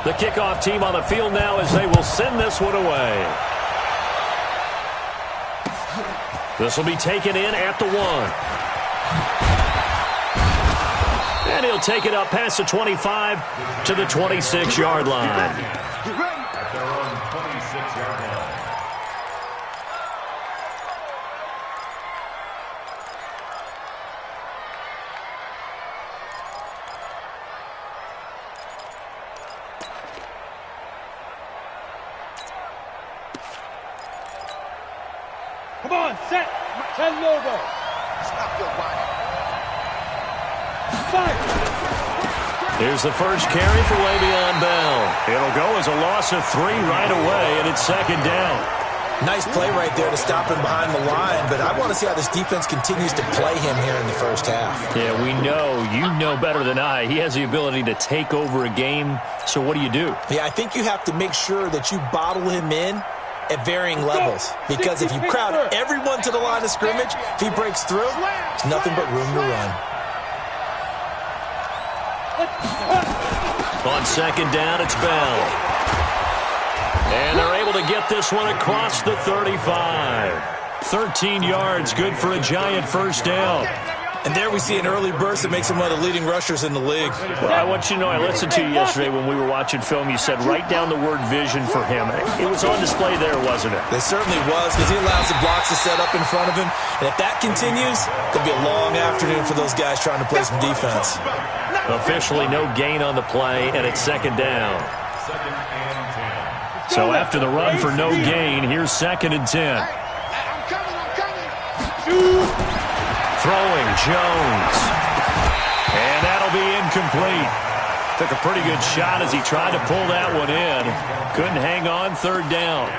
The kickoff team on the field now as they will send this one away. This will be taken in at the 1. And he'll take it up past the 25 to the 26-yard line. At their own 26-yard line. Come on, set. 10 over. Stop your whining. Here's the first carry for Le'Veon Bell. It'll go as a loss of 3 right away, and it's second down. Nice play right there to stop him behind the line, but I want to see how this defense continues to play him here in the first half. Yeah, we know. You know better than I. He has the ability to take over a game, so what do you do? Yeah, I think you have to make sure that you bottle him in at varying levels, because if you crowd everyone to the line of scrimmage, if he breaks through, there's nothing but room to run. On second down, it's Bell. And they're able to get this one across the 35. 13 yards, good for a giant first down. And there we see an early burst that makes him one of the leading rushers in the league. Well, I want you to know, I listened to you yesterday when we were watching film. You said write down the word vision for him. It was on display there, wasn't it? It certainly was, because he allows the blocks to set up in front of him. And if that continues, it'll be a long afternoon for those guys trying to play some defense. Officially no gain on the play, and it's second down. Second and 10. So after the run for no gain, here's second and 10. Throwing, Jones. And that'll be incomplete. Took a pretty good shot as he tried to pull that one in. Couldn't hang on, third down.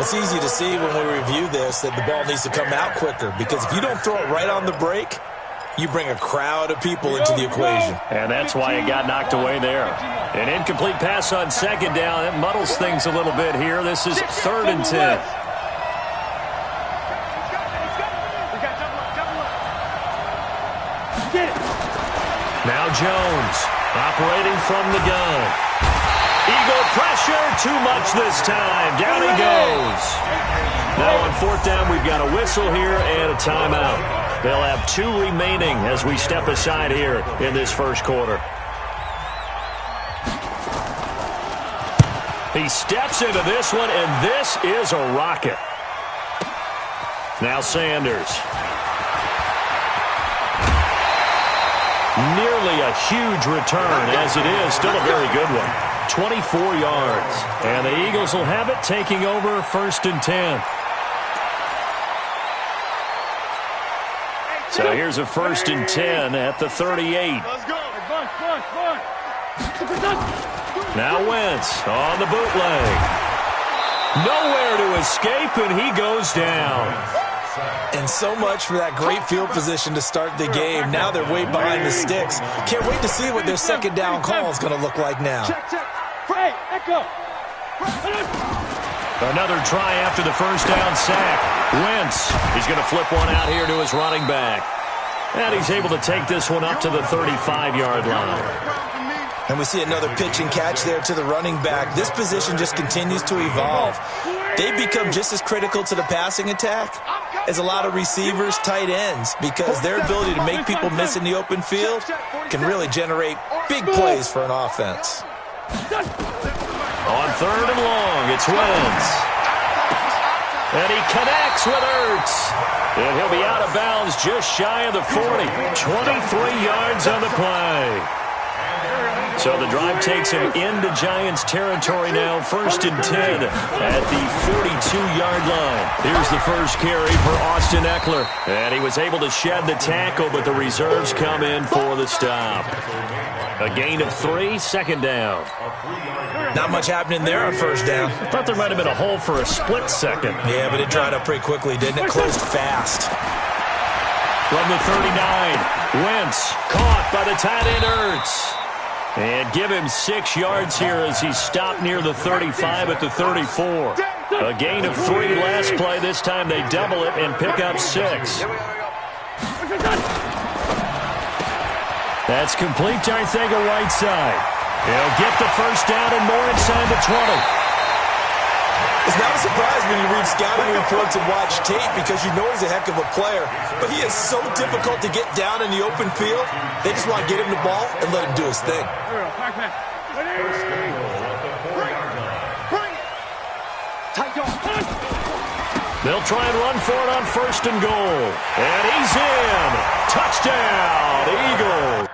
It's easy to see when we review this that the ball needs to come out quicker, because if you don't throw it right on the break, you bring a crowd of people into the equation. And that's why it got knocked away there. An incomplete pass on second down. It muddles things a little bit here. This is third and 10. Now Jones, operating from the gun. Eagle pressure, too much this time. Down he goes. Now on fourth down, we've got a whistle here and a timeout. They'll have 2 remaining as we step aside here in this first quarter. He steps into this one, and this is a rocket. Now Sanders. Nearly a huge return, as it is still a very good one. 24 yards. And the Eagles will have it, taking over first and 10. So here's a first and 10 at the 38. Now Wentz on the bootleg. Nowhere to escape, and he goes down. And so much for that great field position to start the game. Now they're way behind the sticks. Can't wait to see what their second down call is going to look like now. Another try after the first down sack. Wentz, he's going to flip one out here to his running back. And he's able to take this one up to the 35-yard line. And we see another pitch and catch there to the running back. This position just continues to evolve. They become just as critical to the passing attack as a lot of receivers, tight ends, because their ability to make people miss in the open field can really generate big plays for an offense. On third and long, it's Wentz. And he connects with Ertz. And he'll be out of bounds just shy of the 40. 23 yards on the play. So the drive takes him into Giants territory now, first and 10 at the 42-yard line. Here's the first carry for Austin Eckler. And he was able to shed the tackle, but the reserves come in for the stop. A gain of 3, second down. Not much happening there on first down. I thought there might have been a hole for a split second. Yeah, but it dried up pretty quickly, didn't it? Closed fast. From the 39, Wentz caught by the tight end Ertz. And give him 6 yards here as he stopped near the 35 at the 34. A gain of 3 last play. This time they double it and pick up 6. That's complete to Arthega right side. He'll get the first down and more inside the 20. It's not a surprise when you read scouting reports and watch tape because you know he's a heck of a player. But he is so difficult to get down in the open field. They just want to get him the ball and let him do his thing. They'll try and run for it on first and goal. And he's in. Touchdown, Eagles.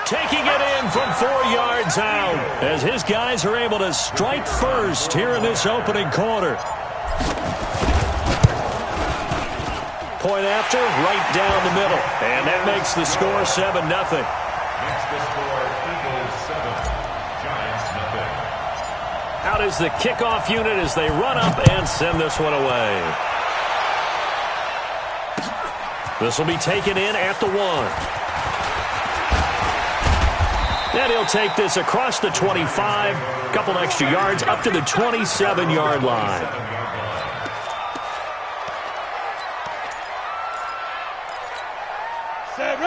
Taking it in from 4 yards out as his guys are able to strike first here in this opening quarter. Point after, right down the middle. And that makes the score 7-0. Makes the score Eagles 7, Giants 0. Out is the kickoff unit as they run up and send this one away. This will be taken in at the 1. And he'll take this across the 25, couple extra yards up to the 27-yard line.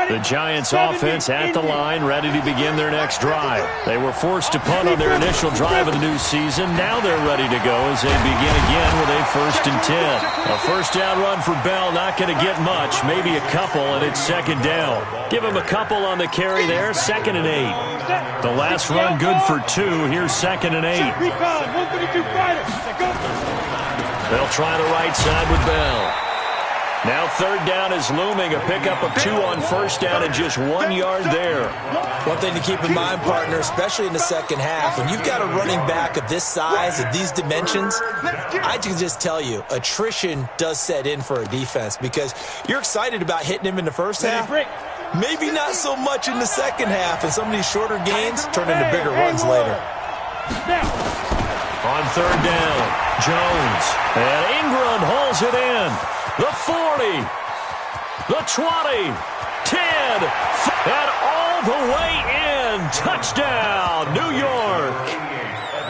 The Giants offense at the line, ready to begin their next drive. They were forced to punt on their initial drive of the new season. Now they're ready to go as they begin again with a 1st and 10. A first down run for Bell, not going to get much, maybe a couple, and it's 2nd down. Give him a couple on the carry there, 2nd and 8. The last run good for 2. Here's 2nd and 8. They'll try the right side with Bell. Now 3rd down is looming, a pickup of 2 on first down and just 1 yard there. One thing to keep in mind, partner, especially in the second half, when you've got a running back of this size, of these dimensions, I can just tell you, attrition does set in for a defense because you're excited about hitting him in the first half. Maybe not so much in the second half, and some of these shorter gains turn into bigger runs later. On 3rd down, Jones, and Ingram holds it in. The 40, the 20, 10, and all the way in. Touchdown, New York.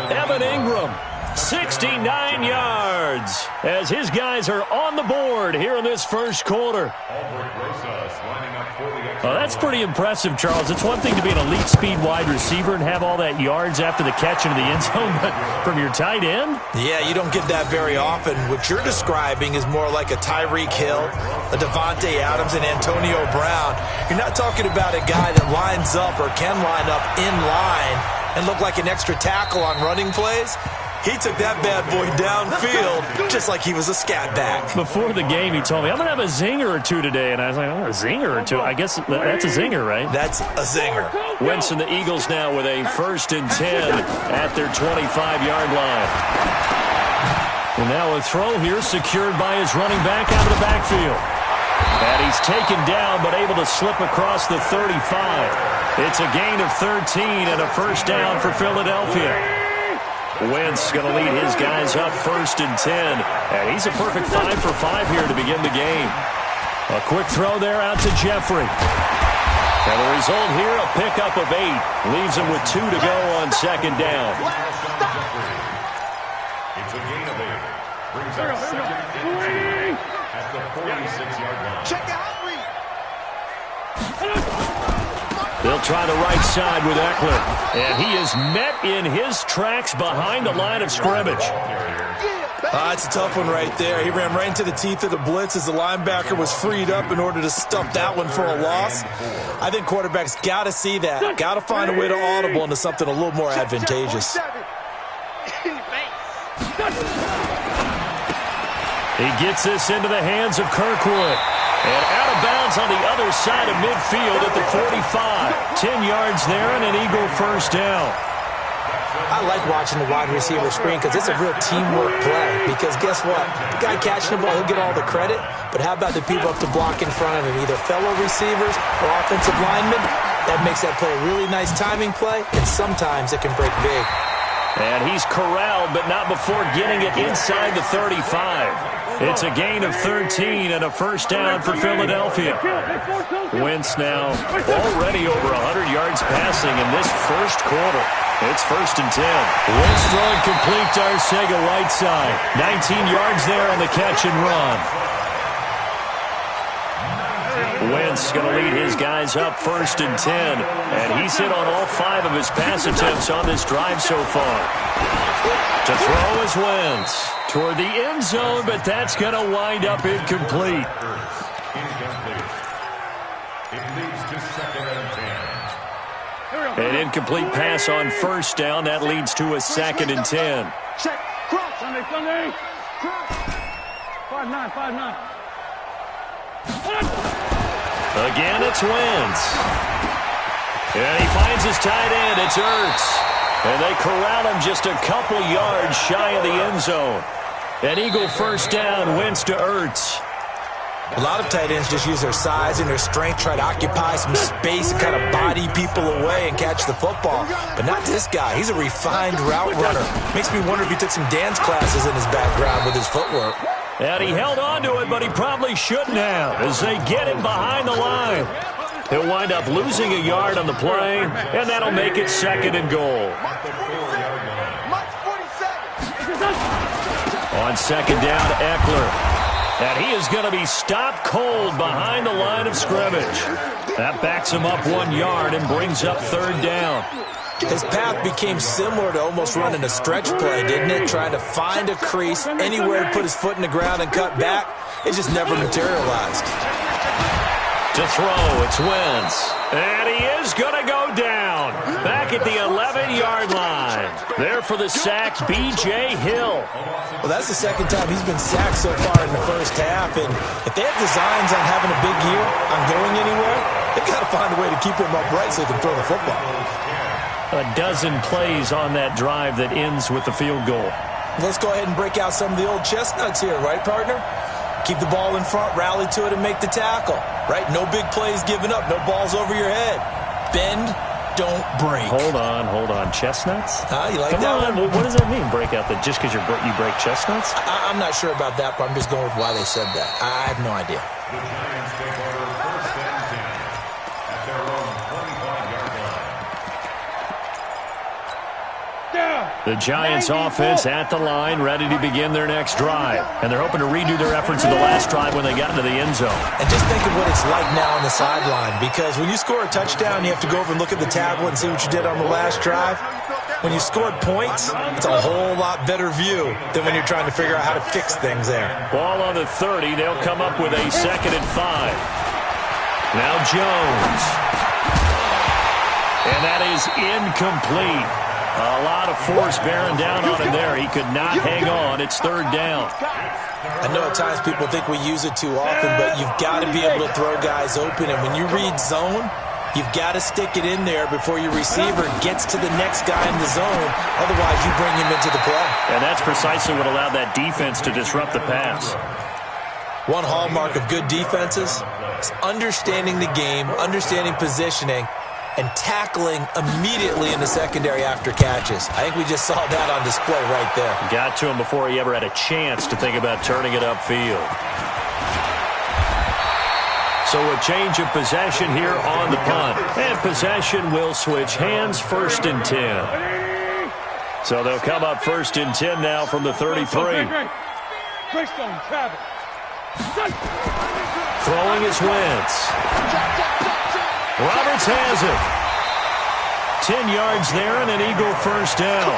Evan Ingram, 69 yards, as his guys are on the board here in this first quarter. Oh, that's pretty impressive, Charles. It's one thing to be an elite speed wide receiver and have all that yards after the catch into the end zone, but from your tight end? Yeah, you don't get that very often. What you're describing is more like a Tyreek Hill, a Devontae Adams, and Antonio Brown. You're not talking about a guy that lines up or can line up in line and look like an extra tackle on running plays. He took that bad boy downfield just like he was a scat back. Before the game, he told me, I'm going to have a zinger or two today. And I was like, oh, a zinger or two? I guess that's a zinger, right? That's a zinger. Wentz and the Eagles now with a 1st and 10 at their 25-yard line. And now a throw here secured by his running back out of the backfield. And he's taken down but able to slip across the 35. It's a gain of 13 and a first down for Philadelphia. Wentz going to lead his guys up 1st and 10. And he's a perfect 5 for 5 here to begin the game. A quick throw there out to Jeffrey. And the result here, a pickup of 8. Leaves him with 2 to go on 2nd down. It's a gain of 8. Brings up 2nd and 2 at the 46-yard line. Check out. They'll try the right side with Eckler. And he is met in his tracks behind the line of scrimmage. It's a tough one right there. He ran right into the teeth of the blitz as the linebacker was freed up in order to stuff that one for a loss. I think quarterbacks got to see that. Got to find a way to audible into something a little more advantageous. He gets this into the hands of Kirkwood. And out of bounds on the other side of midfield at the 45. 10 yards there and an Eagle first down. I like watching the wide receiver screen because it's a real teamwork play. Because guess what? The guy catching the ball, he'll get all the credit. But how about the people up to block in front of him, either fellow receivers or offensive linemen? That makes that play a really nice timing play, and sometimes it can break big. And he's corralled, but not before getting it inside the 35. It's a gain of 13 and a first down for Philadelphia. Wentz now already over 100 yards passing in this first quarter. It's 1st and 10. Wentz throwing complete to Arcega right side. 19 yards there on the catch and run. Wentz going to lead his guys up 1st and 10. And he's hit on all 5 of his pass attempts on this drive so far. To throw is Wentz toward the end zone, but that's going to wind up incomplete. It leads to 2nd and 10. An incomplete pass on first down. That leads to a 2nd and 10. Check. Cross. Sunday. Cross. 5-9. 5-9. Again, it's Wentz. And he finds his tight end. It's Ertz. And they corral him just a couple yards shy of the end zone. An Eagle first down, Wentz to Ertz. A lot of tight ends just use their size and their strength, try to occupy some space and kind of body people away and catch the football. But not this guy. He's a refined route runner. Makes me wonder if he took some dance classes in his background with his footwork. And he held on to it, but he probably shouldn't have as they get him behind the line. He'll wind up losing a yard on the play, and that'll make it 2nd and goal. On 2nd down, Eckler. And he is going to be stopped cold behind the line of scrimmage. That backs him up 1 yard and brings up 3rd down. His path became similar to almost running a stretch play, didn't it? Trying to find a crease, anywhere to put his foot in the ground and cut back. It just never materialized. To throw, it's Wentz. And he is going to go down. Back at the 11-yard line. There for the sack, B.J. Hill. Well, that's the 2nd time he's been sacked so far in the first half. And if they have designs on having a big year, on going anywhere, they've got to find a way to keep him upright so they can throw the football. A dozen plays on that drive that ends with the field goal. Let's go ahead and break out some of the old chestnuts here, right, partner? Keep the ball in front, rally to it, and make the tackle, right? No big plays given up, no balls over your head. Bend, don't break. Hold on. Chestnuts? You like Come that on. one? What does that mean, break out? That just because you break chestnuts? I'm not sure about that, but I'm just going with why they said that. I have no idea. The Giants take over 1st and 10 at their own 25-yard line. The Giants offense at the line, ready to begin their next drive. And they're hoping to redo their efforts in the last drive when they got into the end zone. And just think of what it's like now on the sideline, because when you score a touchdown, you have to go over and look at the tablet and see what you did on the last drive. When you scored points, it's a whole lot better view than when you're trying to figure out how to fix things there. Ball on the 30. They'll come up with a 2nd and 5. Now Jones. And that is incomplete. A lot of force bearing down on him there. He could not hang on. It's 3rd down. I know at times people think we use it too often, but you've got to be able to throw guys open. And when you read zone, you've got to stick it in there before your receiver gets to the next guy in the zone. Otherwise, you bring him into the play. And that's precisely what allowed that defense to disrupt the pass. One hallmark of good defenses is understanding the game, understanding positioning, and tackling immediately in the secondary after catches. I think we just saw that on display right there. Got to him before he ever had a chance to think about turning it upfield. So a change of possession here on the punt. And possession will switch hands, 1st and 10. So they'll come up 1st and 10 now from the 33. Throwing is Wentz. Roberts has it. 10 yards there and an Eagle first down.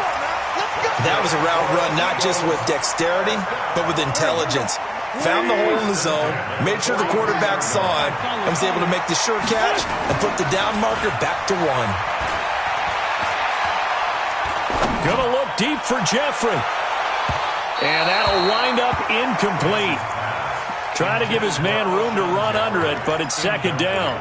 That was a route run not just with dexterity, but with intelligence. Found the hole in the zone, made sure the quarterback saw it, and was able to make the sure catch and put the down marker back to 1. Gonna look deep for Jeffrey. And that'll wind up incomplete. Trying to give his man room to run under it, but it's second down.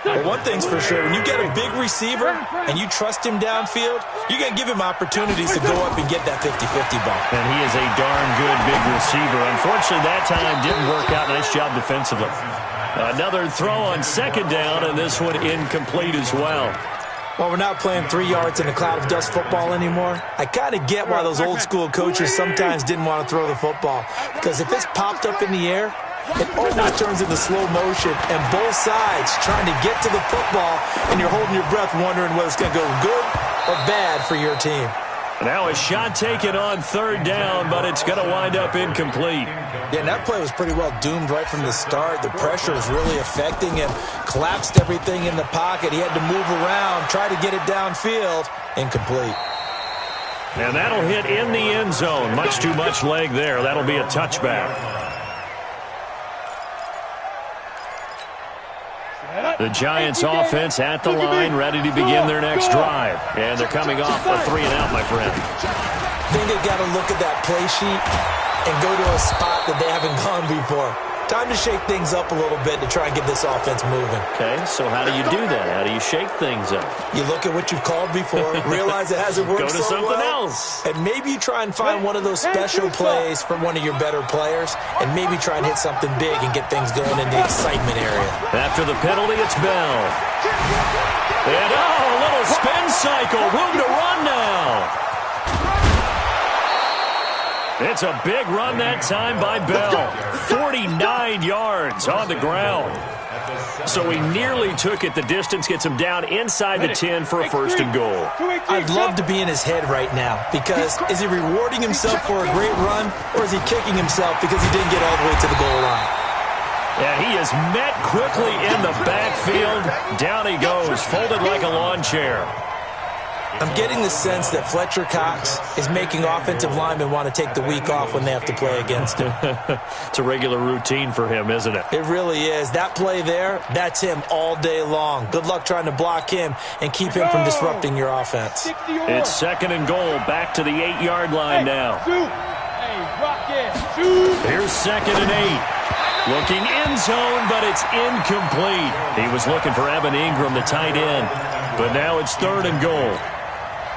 Well, one thing's for sure, when you get a big receiver and you trust him downfield, you're going to give him opportunities to go up and get that 50-50 ball. And he is a darn good big receiver. Unfortunately, that time didn't work out. Nice job defensively. Another throw on second down, and this one incomplete as well. Well, we're not playing 3 yards in a cloud of dust football anymore. I kind of get why those old school coaches sometimes didn't want to throw the football. Because if it's popped up in the air, it almost turns into slow motion, and both sides trying to get to the football, and you're holding your breath wondering whether it's going to go good or bad for your team. Now a shot taken on third down, but it's going to wind up incomplete. Yeah, and that play was pretty well doomed right from the start. The pressure was really affecting him. Collapsed everything in the pocket. He had to move around, try to get it downfield. Incomplete. And that'll hit in the end zone. Much too much leg there. That'll be a touchback. The Giants offense at the line, ready to begin their next drive. And they're coming off a 3-and-out, my friend. I think they've got to look at that play sheet and go to a spot that they haven't gone before. Time to shake things up a little bit to try and get this offense moving. Okay, so how do you do that? How do you shake things up? You look at what you've called before, realize it hasn't worked so well. Go to something else. And maybe you try and find one of those special plays from one of your better players, and maybe try and hit something big and get things going in the excitement area. After the penalty, it's Bell. And, a little spin cycle. Room to run now. It's a big run that time by Bell. 49 yards on the ground. So he nearly took it the distance, gets him down inside the 10 for a first and goal. I'd love to be in his head right now, because is he rewarding himself for a great run, or is he kicking himself because he didn't get all the way to the goal line? And he is met quickly in the backfield. Down he goes, folded like a lawn chair. I'm getting the sense that Fletcher Cox is making offensive linemen want to take the week off when they have to play against him. It's a regular routine for him, isn't it? It really is. That play there, that's him all day long. Good luck trying to block him and keep him from disrupting your offense. It's second and goal, back to the 8-yard line now. Here's second and 8. Looking end zone, but it's incomplete. He was looking for Evan Ingram, the tight end. But now it's third and goal.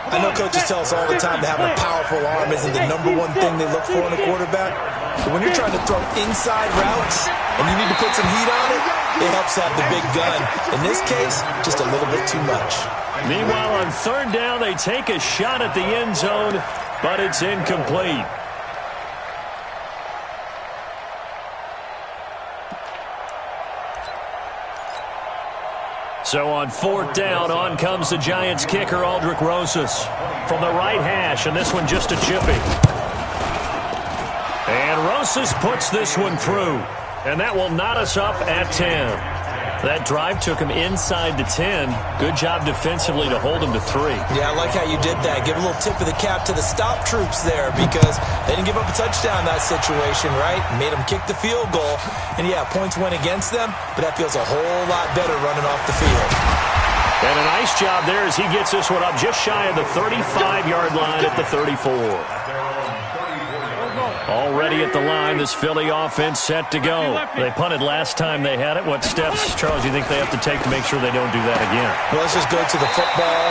I know coaches tell us all the time that having a powerful arm isn't the number one thing they look for in a quarterback. But when you're trying to throw inside routes and you need to put some heat on it, it helps have the big gun. In this case, just a little bit too much. Meanwhile, on third down, they take a shot at the end zone, but it's incomplete. So on fourth down, on comes the Giants kicker, Aldrick Rosas, from the right hash, and this one just a chippy. And Rosas puts this one through, and that will knot us up at 10. That drive took him inside the 10. Good job defensively to hold him to 3. Yeah, I like how you did that. Give a little tip of the cap to the stop troops there, because they didn't give up a touchdown in that situation, right? Made them kick the field goal. And, yeah, points went against them, but that feels a whole lot better running off the field. And a nice job there as he gets this one up just shy of the 35-yard line at the 34. Already at the line, this Philly offense set to go. They punted last time they had it. What steps, Charles, do you think they have to take to make sure they don't do that again? Well, let's just go to the football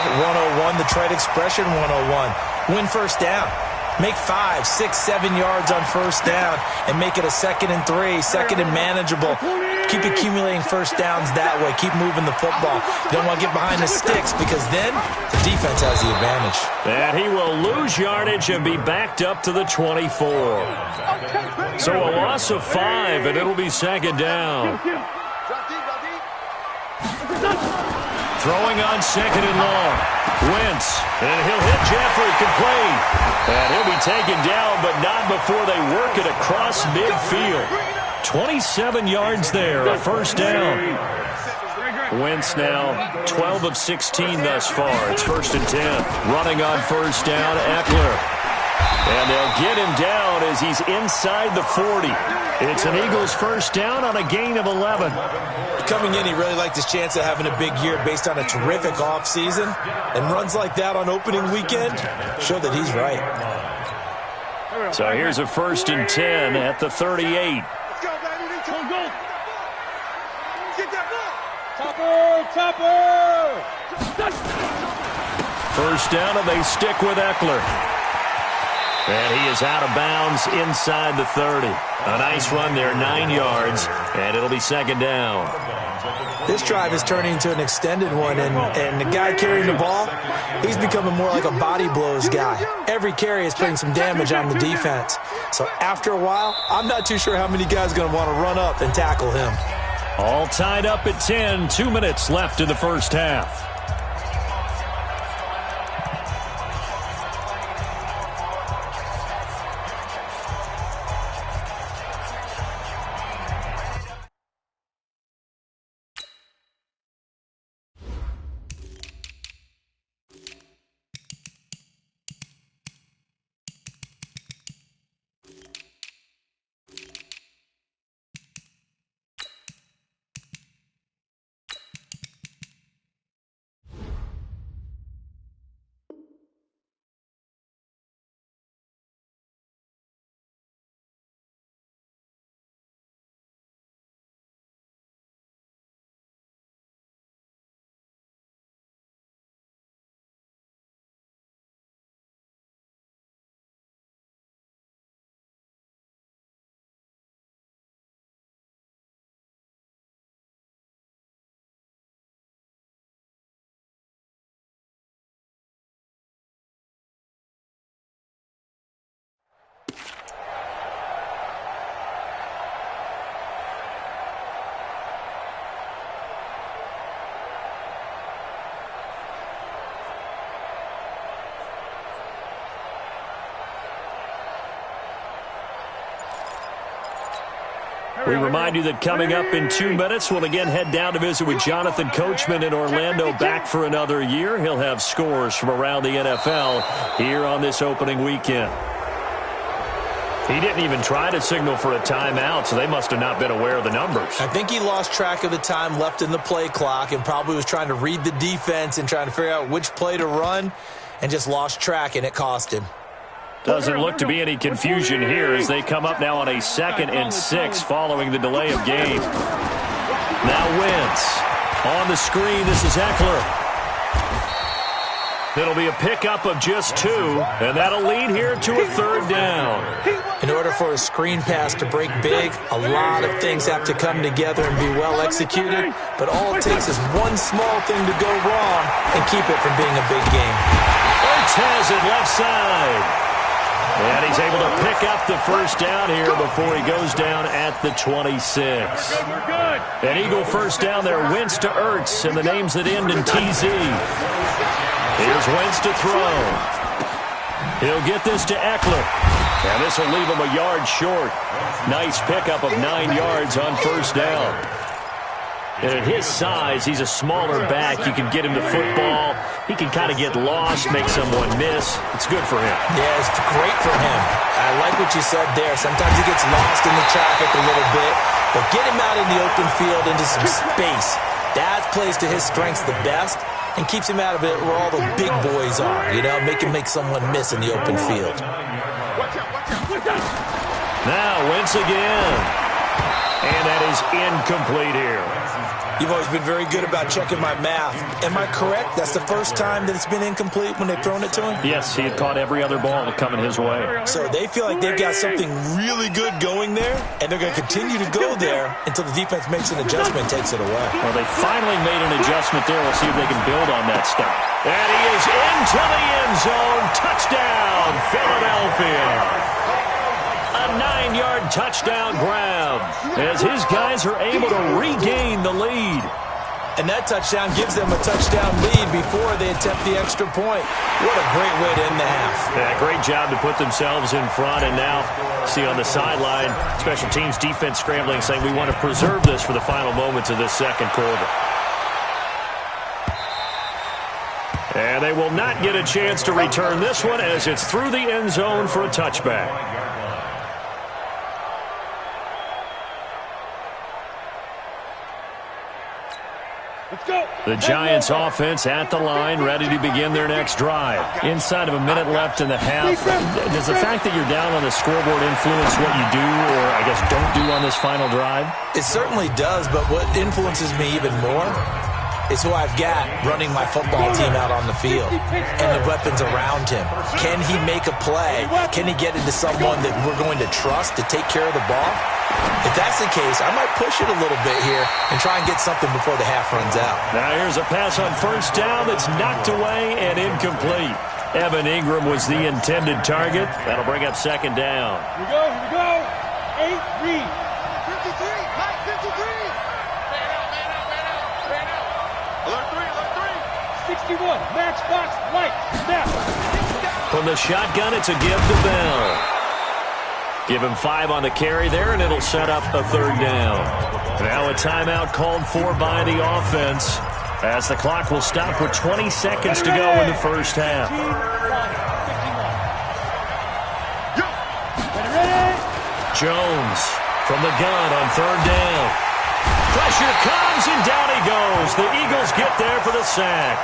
101, the trade expression 101. Win first down. Make 5, 6, 7 yards on first down and make it a 2nd and 3, second and manageable. Keep accumulating first downs that way. Keep moving the football. You don't want to get behind the sticks, because then the defense has the advantage. And he will lose yardage and be backed up to the 24. So a loss of 5, and it'll be second down. Throwing on second and long. Wentz, and he'll hit Jeffrey, complete. And he'll be taken down, but not before they work it across midfield. 27 yards there, a first down. Wentz now 12 of 16 thus far. It's 1st and 10. Running on first down, Eckler. And they'll get him down as he's inside the 40. It's an Eagles first down on a gain of 11. Coming in, he really liked his chance of having a big year based on a terrific offseason. And runs like that on opening weekend show that he's right. So here's a 1st and 10 at the 38. Topper! First down, and they stick with Eckler. And he is out of bounds inside the 30. A nice run there, 9 yards, and it'll be second down. This drive is turning into an extended one, and the guy carrying the ball, he's becoming more like a body blows guy. Every carry is putting some damage on the defense. So after a while, I'm not too sure how many guys are going to want to run up and tackle him. All tied up at 10, 2 minutes left in the first half. We remind you that coming up in 2 minutes, we'll again head down to visit with Jonathan Coachman in Orlando, back for another year. He'll have scores from around the NFL here on this opening weekend. He didn't even try to signal for a timeout, so they must have not been aware of the numbers. I think he lost track of the time left in the play clock and probably was trying to read the defense and trying to figure out which play to run and just lost track, and it cost him. Doesn't look to be any confusion here as they come up now on a 2nd and 6 following the delay of game. Now Wentz on the screen. This is Eckler. It'll be a pickup of just 2, and that'll lead here to a 3rd down. In order for a screen pass to break big, a lot of things have to come together and be well executed, but all it takes is one small thing to go wrong and keep it from being a big game. Wentz has it left side. And he's able to pick up the first down here before he goes down at the 26. An Eagle first down there. Wentz to Ertz, and the names that end in TZ. Here's Wentz to throw. He'll get this to Eckler. And this will leave him a yard short. Nice pickup of 9 yards on first down. And at his size, he's a smaller back. You can get him the football. He can kind of get lost, make someone miss. It's good for him. Yeah, it's great for him. I like what you said there. Sometimes he gets lost in the traffic a little bit, but get him out in the open field into some space. That plays to his strengths the best and keeps him out of it where all the big boys are, you know, make someone miss in the open field. Now Wentz again. And that is incomplete here. You've always been very good about checking my math. Am I correct? That's the first time that it's been incomplete when they've thrown it to him? Yes, he had caught every other ball coming his way. So they feel like they've got something really good going there, and they're going to continue to go there until the defense makes an adjustment and takes it away. Well, they finally made an adjustment there. We'll see if they can build on that stuff. And he is into the end zone. Touchdown, Philadelphia. A 9-yard touchdown grab as his guys are able to regain the lead. And that touchdown gives them a touchdown lead before they attempt the extra point. What a great way to end the half. Yeah, great job to put themselves in front. And now, see on the sideline, special teams defense scrambling, saying we want to preserve this for the final moments of this second quarter. And they will not get a chance to return this one as it's through the end zone for a touchback. Let's go. The Giants offense at the line, ready to begin their next drive. Inside of a minute left in the half. Does the fact that you're down on the scoreboard influence what you do, or I guess don't do on this final drive? It certainly does, but what influences me even more is who I've got running my football team out on the field and the weapons around him. Can he make a play? Can he get into someone that we're going to trust to take care of the ball? If that's the case, I might push it a little bit here and try and get something before the half runs out. Now here's a pass on first down that's knocked away and incomplete. Evan Ingram was the intended target. That'll bring up second down. Here we go. 8 read. 53, hot 53. Alert 3. 61, matchbox, light, snap. From the shotgun, it's a give to Bell. Give him 5 on the carry there, and it'll set up a third down. Now a timeout called for by the offense, as the clock will stop with 20 seconds to go in the first half. Jones from the gun on third down. Pressure comes, and down he goes. The Eagles get there for the sack.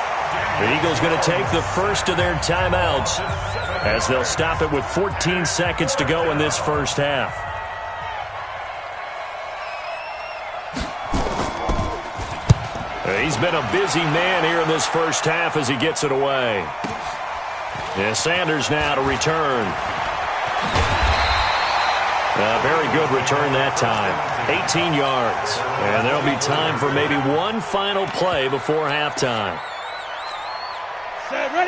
The Eagles going to take the first of their timeouts, as they'll stop it with 14 seconds to go in this first half. He's been a busy man here in this first half as he gets it away. And Sanders now to return. A very good return that time. 18 yards. And there'll be time for maybe one final play before halftime.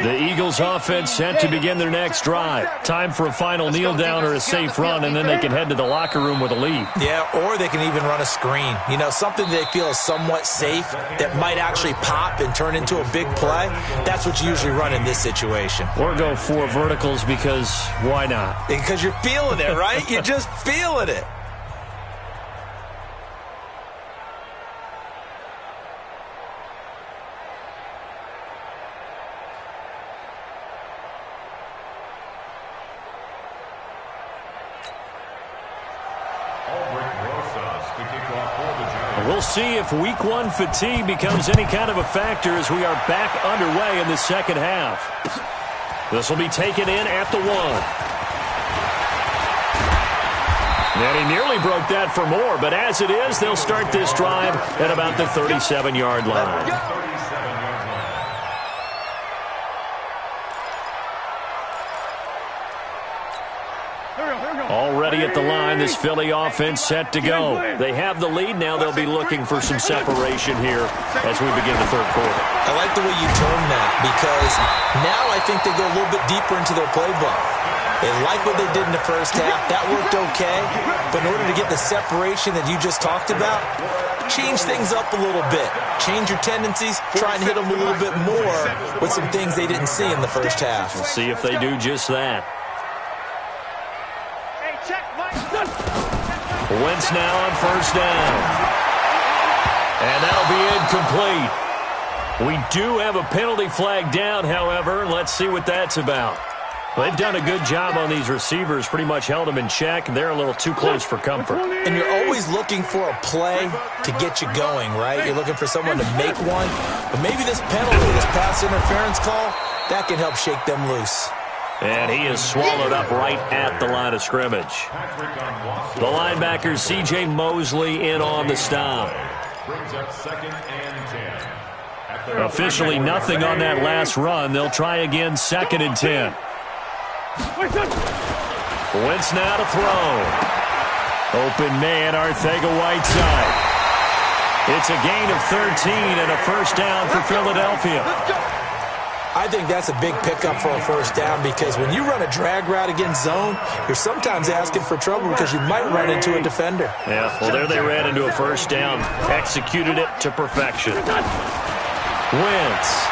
The Eagles offense set to begin their next drive. Time for a final kneel down or a safe run, and then they can head to the locker room with a lead. Yeah, or they can even run a screen. You know, something they feel is somewhat safe that might actually pop and turn into a big play. That's what you usually run in this situation. Or go 4 verticals, because why not? Because you're feeling it, right? You're just feeling it. We'll see if week 1 fatigue becomes any kind of a factor as we are back underway in the second half. This will be taken in at the 1. And he nearly broke that for more, but as it is, they'll start this drive at about the 37-yard line. Already at the line, this Philly offense set to go. They have the lead. Now they'll be looking for some separation here as we begin the third quarter. I like the way you term that, because now I think they go a little bit deeper into their playbook. They like what they did in the first half. That worked okay. But in order to get the separation that you just talked about, change things up a little bit. Change your tendencies. Try and hit them a little bit more with some things they didn't see in the first half. We'll see if they do just that. Wentz now on first down. And that'll be incomplete. We do have a penalty flag down, however. Let's see what that's about. They've done a good job on these receivers, pretty much held them in check. They're a little too close for comfort. And you're always looking for a play to get you going, right? You're looking for someone to make one. But maybe this penalty, this pass interference call, that can help shake them loose. And he is swallowed up right at the line of scrimmage. The linebacker, C.J. Mosley, in on the stop. Officially nothing on that last run. They'll try again, 2nd and 10. Wentz now to throw. Open man, Arcega-Whiteside. It's a gain of 13 and a first down for Philadelphia. I think that's a big pickup for a first down, because when you run a drag route against zone, you're sometimes asking for trouble because you might run into a defender. Yeah, well, there they ran into a first down. Executed it to perfection. Wentz.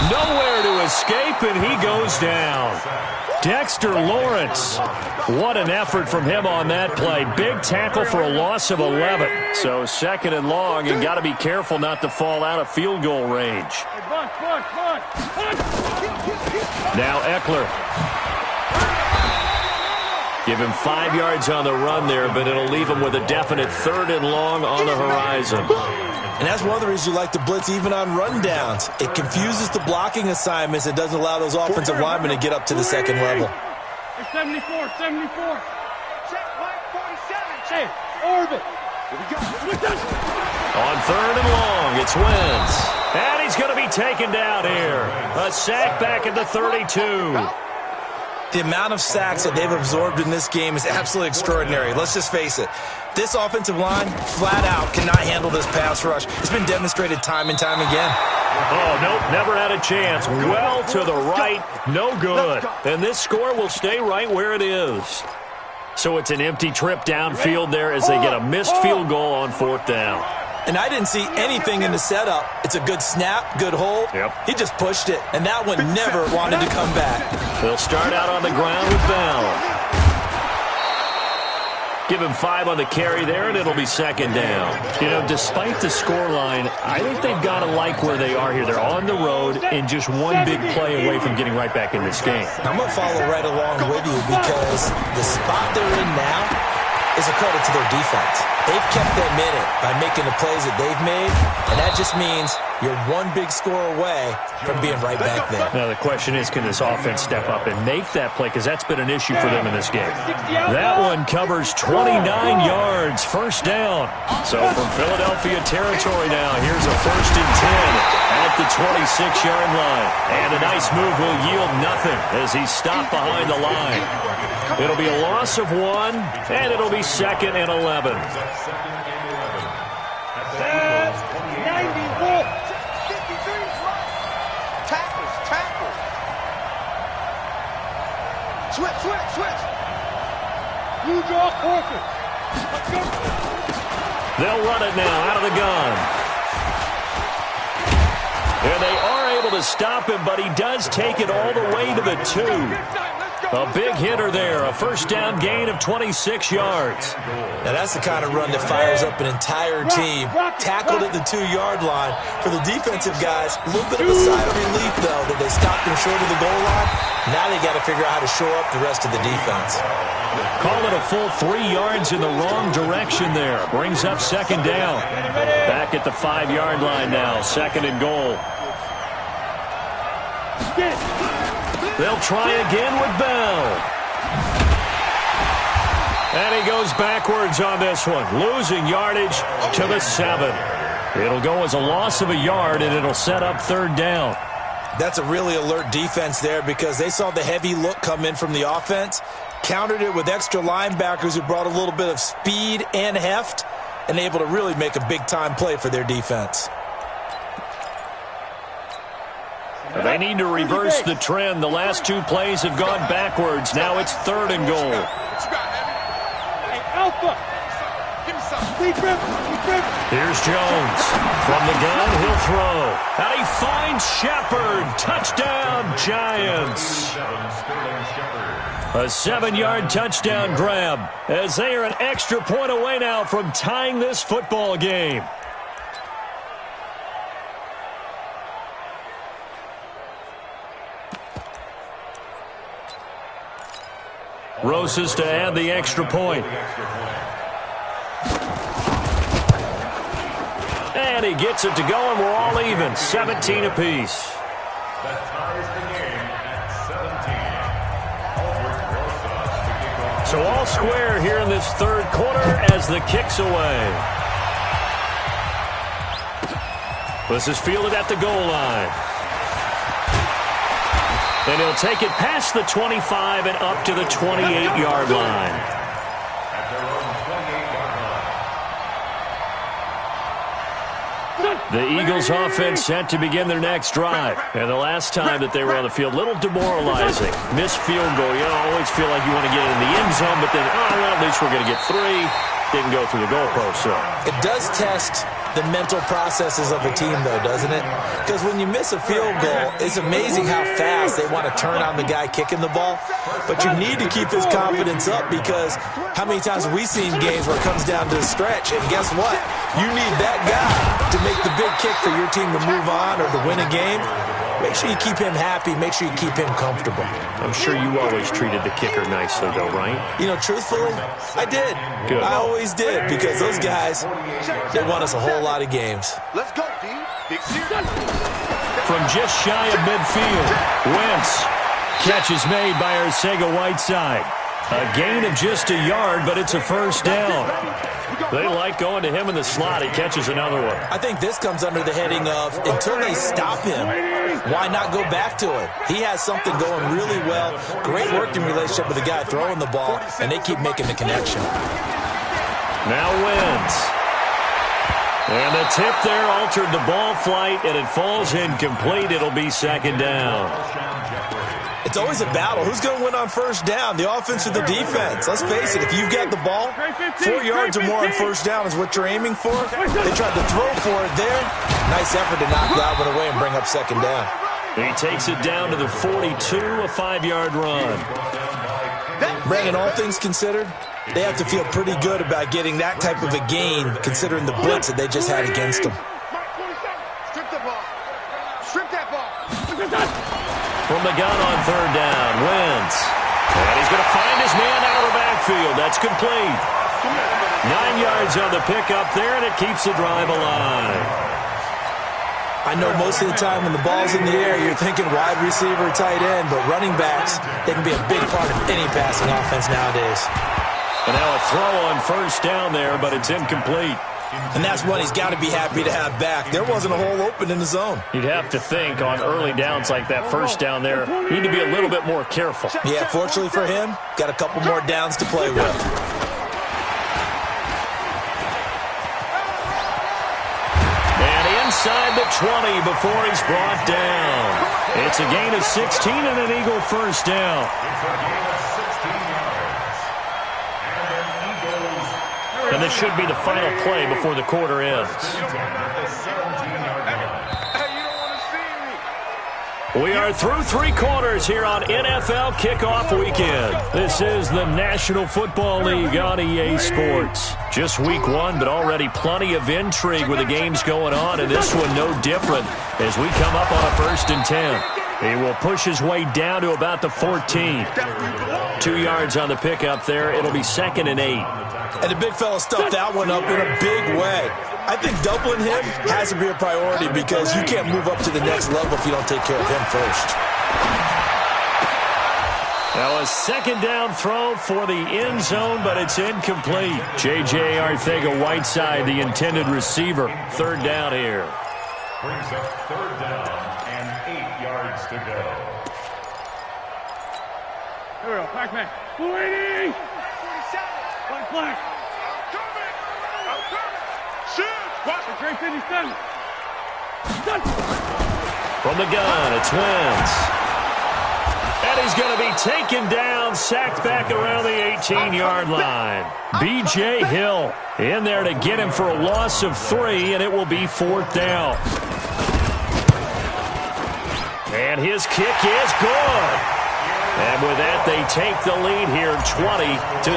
Nowhere to escape, and he goes down. Dexter Lawrence. What an effort from him on that play. Big tackle for a loss of 11. So 2nd and long, and got to be careful not to fall out of field goal range. Now Eckler. Give him 5 yards on the run there, but it'll leave him with a definite 3rd and long on the horizon. And that's one of the reasons you like to blitz even on rundowns. It confuses the blocking assignments. It doesn't allow those offensive linemen to get up to the second level. 74, 74. Hey, orbit. Here we go. On third and long, it's Wentz. And he's going to be taken down here. A sack back at the 32. The amount of sacks that they've absorbed in this game is absolutely extraordinary. Let's just face it. This offensive line, flat out, cannot handle this pass rush. It's been demonstrated time and time again. Oh, nope, never had a chance. Well to the right, no good. And this score will stay right where it is. So it's an empty trip downfield there as they get a missed field goal on fourth down. And I didn't see anything in the setup. It's a good snap, good hold. Yep. He just pushed it, and that one never wanted to come back. They'll start out on the ground with Bell. Give him 5 on the carry there, and it'll be second down. You know, despite the scoreline, I think they've got to like where they are here. They're on the road and just one big play away from getting right back in this game. I'm going to follow right along with you because the spot they're in now is a credit to their defense. They've kept them in it by making the plays that they've made, and that just means you're one big score away from being right back there. Now, the question is, can this offense step up and make that play? Because that's been an issue for them in this game. That one covers 29 yards, first down. So from Philadelphia territory now, here's a 1st and 10 at the 26-yard line. And a nice move will yield nothing as he's stopped behind the line. It'll be a loss of 1, and it'll be 2nd and 11. 91. Tackles. Switch. You draw Corker. Let's go. They'll run it now out of the gun. And they are able to stop him, but he does take it all the way to the 2. A big hitter there, a first down gain of 26 yards. Now that's the kind of run that fires up an entire team. Tackled at the 2-yard line. For the defensive guys, a little bit of a sigh of relief, though, that they stopped him short of the goal line. Now they got to figure out how to shore up the rest of the defense. Call it a full 3 yards in the wrong direction there. Brings up second down. Back at the 5-yard line now, 2nd and goal. They'll try again with Bell. And he goes backwards on this one, losing yardage to the 7. It'll go as a loss of a yard, and it'll set up 3rd down. That's a really alert defense there because they saw the heavy look come in from the offense, countered it with extra linebackers who brought a little bit of speed and heft, and able to really make a big-time play for their defense. They need to reverse the trend. The last 2 plays have gone backwards. Now it's 3rd and goal. Hey, Alpha. Here's Jones. From the gun, he'll throw. And he finds Shepard. Touchdown, Giants. A 7-yard touchdown grab as they are an extra point away now from tying this football game. Rosas to add the extra point. And he gets it to go, and we're all even. 17 apiece. That ties the game at 17. So all square here in this 3rd quarter as the kick's away. This is fielded at the goal line. And he'll take it past the 25 and up to the 28-yard line. At their own 28-yard line. The Eagles offense set to begin their next drive. And the last time that they were on the field, a little demoralizing. Missed field goal. You always feel like you want to get it in the end zone, but then, well, at least we're going to get 3. Didn't go through the goalpost, so. It does test the mental processes of a team, though, doesn't it? Because when you miss a field goal, it's amazing how fast they want to turn on the guy kicking the ball. But you need to keep his confidence up because how many times have we seen games where it comes down to a stretch, and guess what? You need that guy to make the big kick for your team to move on or to win a game. Make sure you keep him happy. Make sure you keep him comfortable. I'm sure you always treated the kicker nicely, though, right? You know, truthfully, I did. Good. I always did, because those guys, they won us a whole lot of games. Let's go, D. Big series. From just shy of midfield, Wentz. Catch is made by Arcega-Whiteside. A gain of just a yard, but it's a first down. They like going to him in the slot. He catches another one. I think this comes under the heading of, until they stop him, why not go back to it? He has something going really well. Great working relationship with the guy throwing the ball, and they keep making the connection. Now Wentz. And the tip there altered the ball flight, and it falls incomplete. It'll be second down. It's always a battle. Who's going to win on first down, the offense or the defense? Let's face it, if you've got the ball, 4 yards or more on first down is what you're aiming for. They tried to throw for it there. Nice effort to knock that one away and bring up second down. He takes it down to the 42, a 5-yard run. Brandon, all things considered, they have to feel pretty good about getting that type of a gain, considering the blitz that they just had against them. Strip the ball. Strip that ball. From the gun on third down, Wentz. And he's going to find his man out of the backfield. That's complete. 9 yards on the pickup there, and it keeps the drive alive. I know most of the time when the ball's in the air, you're thinking wide receiver, tight end, but running backs, they can be a big part of any passing offense nowadays. And now a throw on first down there, but it's incomplete. And that's one he's got to be happy to have back. There wasn't a hole open in the zone. You'd have to think on early downs like that first down there, you need to be a little bit more careful. Yeah, fortunately for him, got a couple more downs to play with. And inside the 20 before he's brought down. It's a gain of 16 and an Eagle first down. And this should be the final play before the quarter ends. We are through 3 quarters here on NFL Kickoff Weekend. This is the National Football League on EA Sports. Just week 1, but already plenty of intrigue with the games going on, and this one no different as we come up on a 1st and 10. He will push his way down to about the 14. 2 yards on the pickup there. It'll be 2nd and 8. And the big fella stuffed that one up in a big way. I think doubling him has to be a priority because you can't move up to the next level if you don't take care of him first. Now a 2nd down throw for the end zone, but it's incomplete. J.J. Arcega-Whiteside, the intended receiver. 3rd down here. Brings up 3rd down and 8 yards to go. Here we go, Pac-Man. 280! Black. I'm coming. Shoot. Watch it. Great 57. From the gun, it's Wentz. And he's going to be taken down, sacked back around the 18-yard line. B.J. Hill in there to get him for a loss of 3, and it will be 4th down. And his kick is good. And with that, they take the lead here 20-17.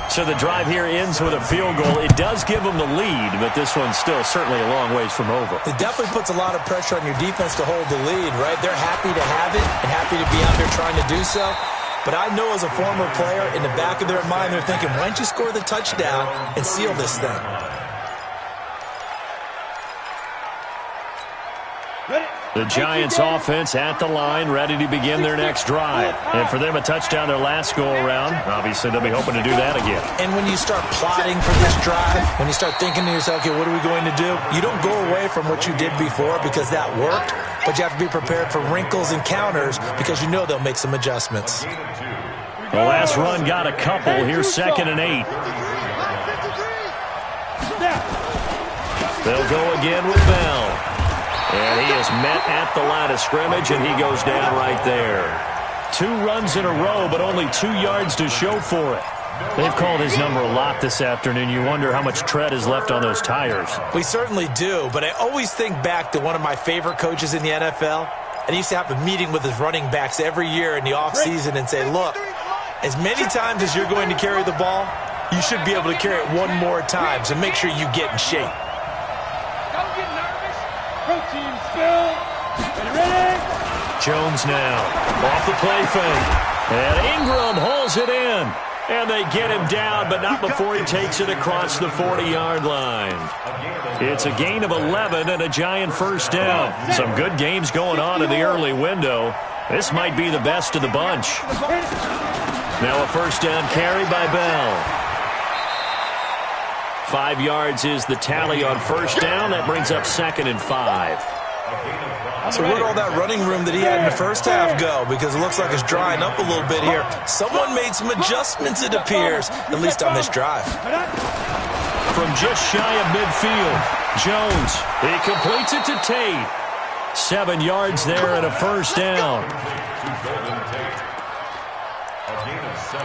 So the drive here ends with a field goal. It does give them the lead, but this one's still certainly a long ways from over. It definitely puts a lot of pressure on your defense to hold the lead, right? They're happy to have it and happy to be out there trying to do so. But I know as a former player, in the back of their mind, they're thinking, why don't you score the touchdown and seal this thing? The Giants offense at the line, ready to begin their next drive. And for them, a touchdown their last go-around. Obviously, they'll be hoping to do that again. And when you start plotting for this drive, when you start thinking to yourself, okay, what are we going to do? You don't go away from what you did before because that worked, but you have to be prepared for wrinkles and counters because you know they'll make some adjustments. The last run got a couple. Here's 2nd and 8. They'll go again with Bell. And he is met at the line of scrimmage, and he goes down right there. 2 runs in a row, but only 2 yards to show for it. They've called his number a lot this afternoon. You wonder how much tread is left on those tires. We certainly do, but I always think back to one of my favorite coaches in the NFL, and he used to have a meeting with his running backs every year in the offseason and say, look, as many times as you're going to carry the ball, you should be able to carry it 1 more time, so make sure you get in shape. Protein spill. Jones now. Off the play fake. And Ingram holds it in. And they get him down, but not before he takes it across the 40-yard line. It's a gain of 11 and a Giant first down. Some good games going on in the early window. This might be the best of the bunch. Now a first down carry by Bell. 5 yards is the tally on first down. That brings up 2nd and 5. So where'd all that running room that he had in the first half go? Because it looks like it's drying up a little bit here. Someone made some adjustments, it appears, at least on this drive. From just shy of midfield, Jones, he completes it to Tate. 7 yards there and a first down. A gain of 7.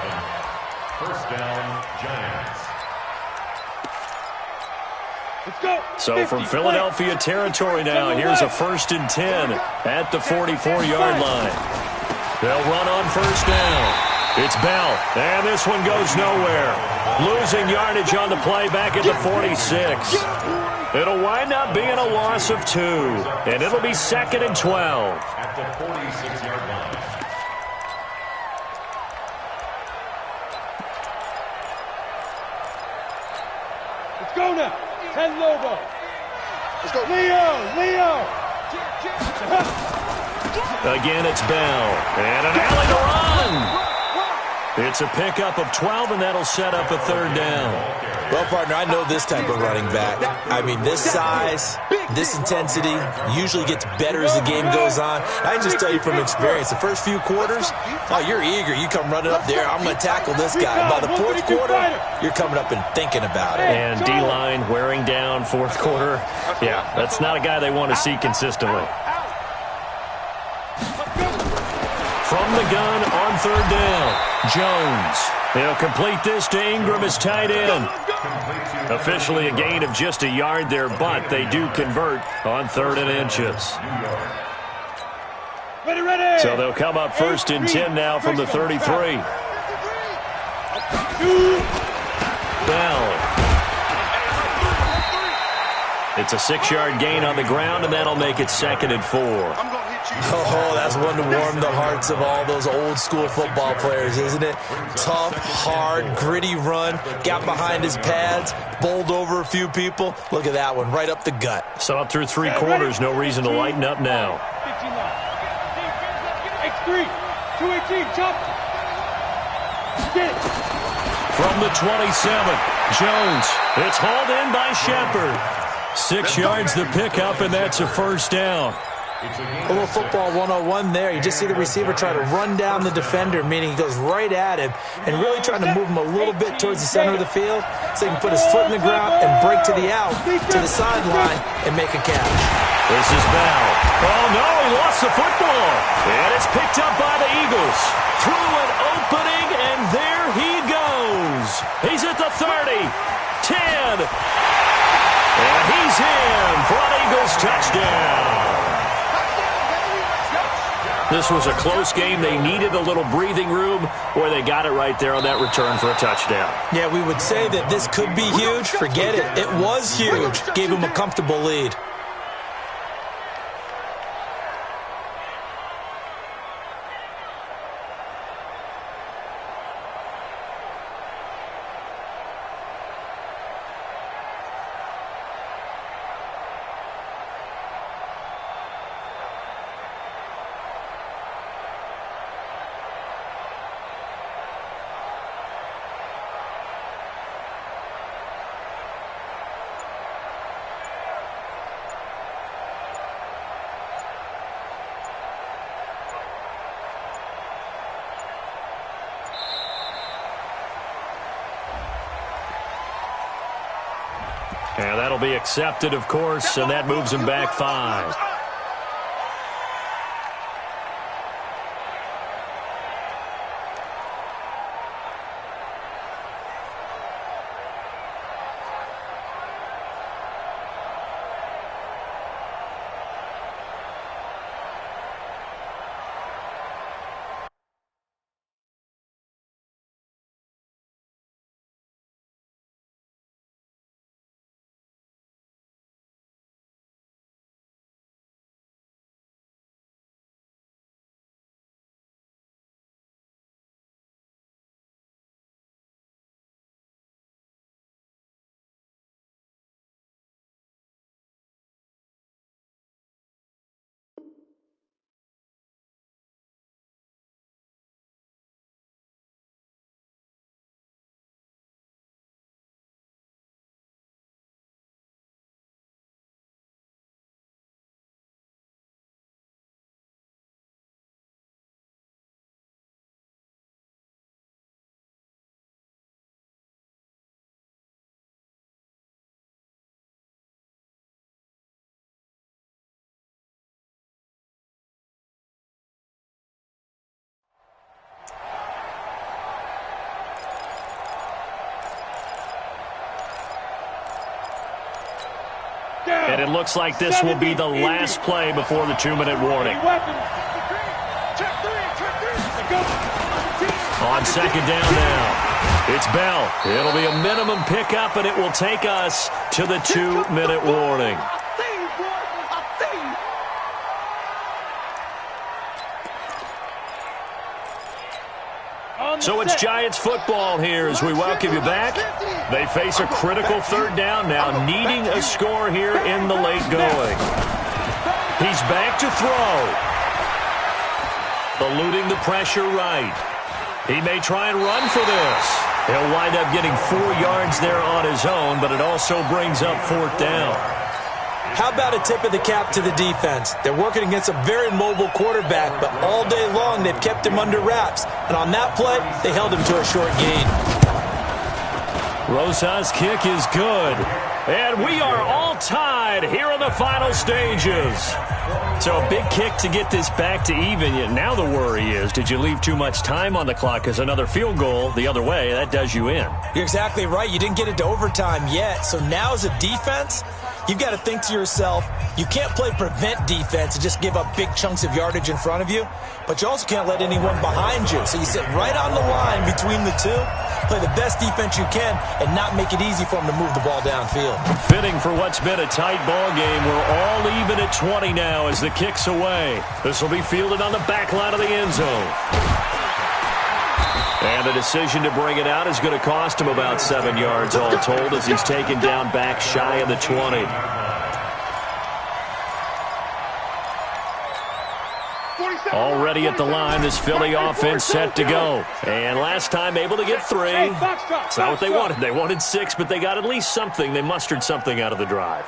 First down, Giants. So from Philadelphia territory now, here's a 1st and 10 at the 44-yard line. They'll run on first down. It's Bell, and this one goes nowhere. Losing yardage on the play back at the 46. It'll wind up being a loss of 2, and it'll be 2nd and 12. At the 46-yard line. Let's go now. 10 Lobo. Let's go. Leo. Again, it's Bell. And an alley to run. It's a pickup of 12, and that'll set up a 3rd down. Well, partner, I know this type of running back. I mean, this size, this intensity usually gets better as the game goes on. I can just tell you from experience, the first few quarters, oh, you're eager. You come running up there, I'm going to tackle this guy. By the 4th quarter, you're coming up and thinking about it. And D-line wearing down 4th quarter. Yeah, that's not a guy they want to see consistently. From the gun on 3rd down, Jones. He'll complete this to Ingram as tight end. Officially a gain of just a yard there, but they do convert on 3rd and inches. Ready. So they'll come up 1st and 10 now from the 33. Bell. It's a 6-yard gain on the ground, and that'll make it 2nd and 4. Oh, that's one to warm the hearts of all those old-school football players, isn't it? Tough, hard, gritty run, got behind his pads, bowled over a few people. Look at that one, right up the gut. So up through 3 quarters, no reason to lighten up now. X3, 218, chop. Get it. From the 27, Jones. It's hauled in by Shepard. 6 yards the pickup, and that's a first down. A little football 101 there. You just see the receiver try to run down the defender, meaning he goes right at him and really trying to move him a little bit towards the center of the field so he can put his foot in the ground and break to the out, to the sideline, and make a catch. This is Bell. Oh, no, he lost the football. And it's picked up by the Eagles. Through an opening, and there he goes. He's at the 30, 10, and he's in for an Eagles touchdown. This was a close game. They needed a little breathing room, or they got it right there on that return for a touchdown. Yeah, we would say that this could be huge. Forget it. It was huge. Gave him a comfortable lead. And that'll be accepted, of course, and that moves him back 5. And it looks like this will be the last play before the 2-minute warning. On second down now, it's Bell. It'll be a minimum pickup, and it will take us to the 2-minute warning. So it's Giants football here as we welcome you back. They face a critical third down now, needing a score here in the late going. He's back to throw. Eluding the pressure right. He may try and run for this. He'll wind up getting 4 yards there on his own, but it also brings up 4th down. How about a tip of the cap to the defense? They're working against a very mobile quarterback, but all day long they've kept him under wraps. And on that play, they held him to a short gain. Rosa's kick is good. And we are all tied here in the final stages. So a big kick to get this back to even. Yet now the worry is, did you leave too much time on the clock? Because another field goal the other way, that does you in. You're exactly right. You didn't get it to overtime yet. So now as a defense, you've got to think to yourself, you can't play prevent defense and just give up big chunks of yardage in front of you, but you also can't let anyone behind you. So you sit right on the line between the two, play the best defense you can, and not make it easy for them to move the ball downfield. Fitting for what's been a tight ball game. We're all even at 20 now as the kick's away. This will be fielded on the back line of the end zone. And the decision to bring it out is going to cost him about 7 yards all told as he's taken down back shy of the 20. Already at the line, this Philly offense set to go. And last time able to get 3. It's not what they wanted. They wanted 6, but they got at least something. They mustered something out of the drive.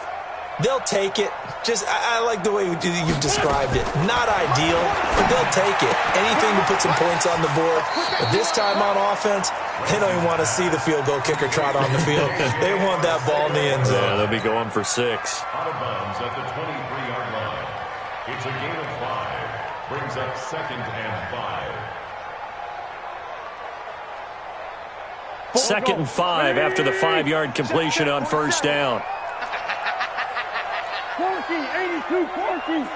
They'll take it. I like the way you've described it. Not ideal, but they'll take it. Anything to put some points on the board. But this time on offense, they don't even want to see the field goal kicker trot on the field. They want that ball in the end zone. Yeah, they'll be going for 6. Out of bounds at the 23-yard line. It's a gain of 5. Brings up 2nd and 5. 2nd and 5 after the 5-yard completion on first down. 82-14.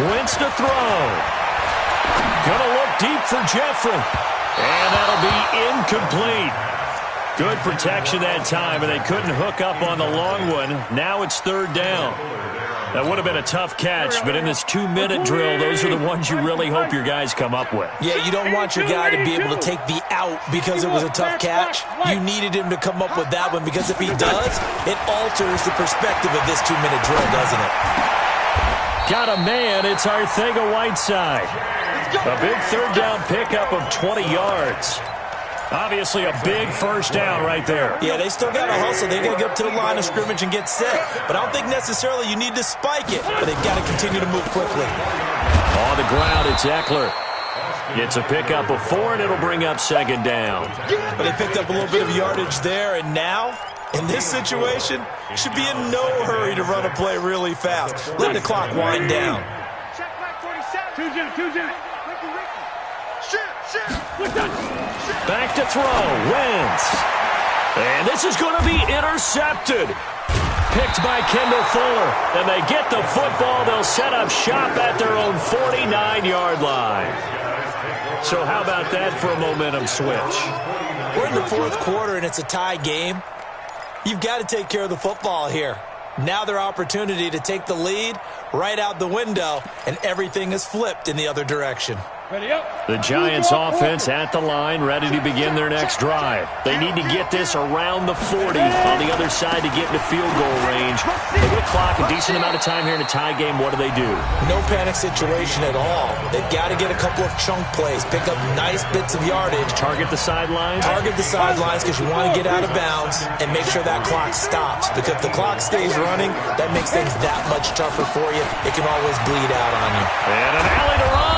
Wentz to throw. Gonna look deep for Jeffrey. And that'll be incomplete. Good protection that time, and they couldn't hook up on the long one. Now it's 3rd down. That would have been a tough catch, but in this 2-minute drill, those are the ones you really hope your guys come up with. Yeah, you don't want your guy to be able to take the out because it was a tough catch. You needed him to come up with that one because if he does, it alters the perspective of this 2-minute drill, doesn't it? Got a man. It's Arcega-Whiteside. A big 3rd down pickup of 20 yards. Obviously a big first down right there. Yeah, they still got to hustle. They got to get up to the line of scrimmage and get set. But I don't think necessarily you need to spike it. But they've got to continue to move quickly. On the ground, it's Eckler. It's a pickup of 4, and it'll bring up 2nd down. But they picked up a little bit of yardage there, and now, in this situation, should be in no hurry to run a play really fast. Let the clock wind down. Check back 47. 2-0. Back to throw. Wentz. And this is going to be intercepted. Picked by Kendall Fuller. And they get the football. They'll set up shop at their own 49-yard line. So how about that for a momentum switch? We're in the 4th quarter, and it's a tie game. You've got to take care of the football here. Now their opportunity to take the lead right out the window, and everything is flipped in the other direction. The Giants offense at the line, ready to begin their next drive. They need to get this around the 40 on the other side to get into field goal range. They get a clock, a decent amount of time here in a tie game. What do? No panic situation at all. They've got to get a couple of chunk plays, pick up nice bits of yardage. Target the sidelines? Target the sidelines because you want to get out of bounds and make sure that clock stops. Because if the clock stays running, that makes things that much tougher for you. It can always bleed out on you. And an alley to run.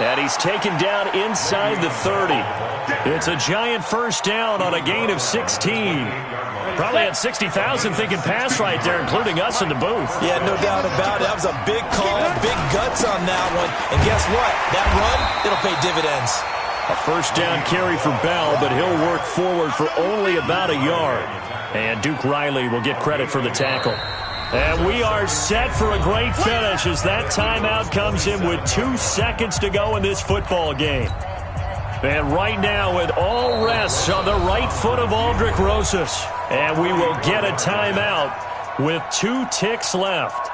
And he's taken down inside the 30. It's a giant first down on a gain of 16. Probably had 60,000 thinking pass right there, including us in the booth. Yeah, no doubt about it. That was a big call, big guts on that one. And guess what? That run, it'll pay dividends. A first down carry for Bell, but he'll work forward for only about a yard. And Duke Riley will get credit for the tackle. And we are set for a great finish as that timeout comes in with 2 seconds to go in this football game. And right now it all rests on the right foot of Aldrick Rosas. And we will get a timeout with 2 ticks left.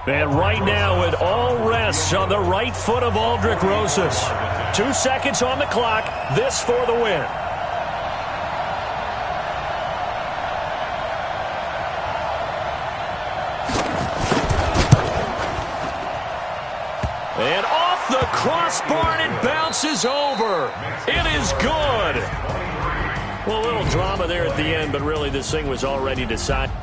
And right now, it all rests on the right foot of Aldrick Rosas. 2 seconds on the clock. This for the win. And off the crossbar, and it bounces over. It is good. Well, a little drama there at the end, but really this thing was already decided.